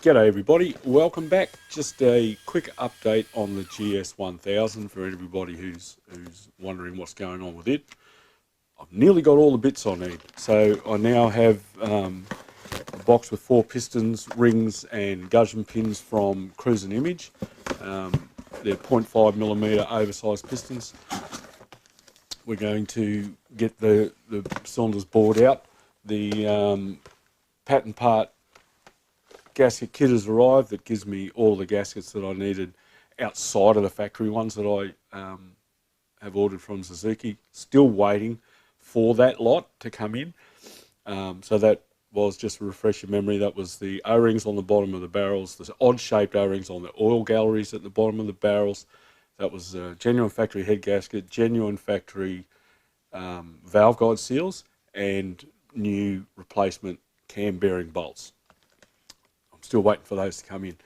G'day everybody, welcome back. Just a quick update on the GS1000 for everybody who's wondering what's going on with it. I've nearly got all the bits I need. So I now have a box with 4 pistons, rings and gudgeon pins from Cruise and Image. They're 0.5mm oversized pistons. We're going to get the cylinders bored out. The pattern part gasket kit has arrived. That gives me all the gaskets that I needed outside of the factory ones that I have ordered from Suzuki. Still waiting for that lot to come in. So that was, just to refresh your memory, that was the O-rings on the bottom of the barrels, the odd shaped O-rings on the oil galleries at the bottom of the barrels. That was a genuine factory head gasket, genuine factory valve guide seals, and new replacement cam bearing bolts. Still waiting for those to come in.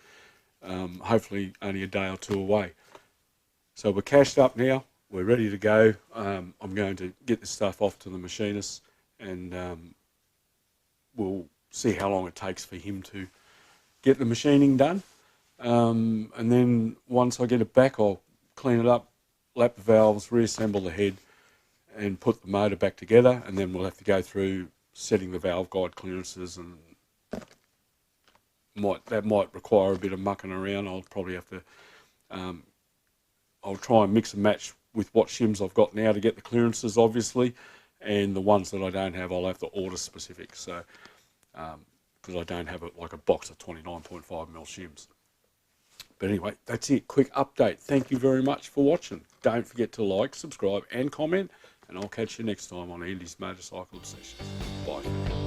Hopefully only a day or two away. So we're cashed up now. We're ready to go. I'm going to get this stuff off to the machinist, and we'll see how long it takes for him to get the machining done. And then once I get it back, I'll clean it up, lap the valves, reassemble the head, and put the motor back together. And then we'll have to go through setting the valve guide clearances, and that might require a bit of mucking around. I'll probably have to, I'll try and mix and match with what shims I've got now to get the clearances, obviously, and the ones that I don't have, I'll have to order specific. So, because I don't have like a box of 29.5mm shims. But anyway, that's it. Quick update. Thank you very much for watching. Don't forget to like, subscribe, and comment, and I'll catch you next time on Andy's Motorcycle Obsessions. Bye.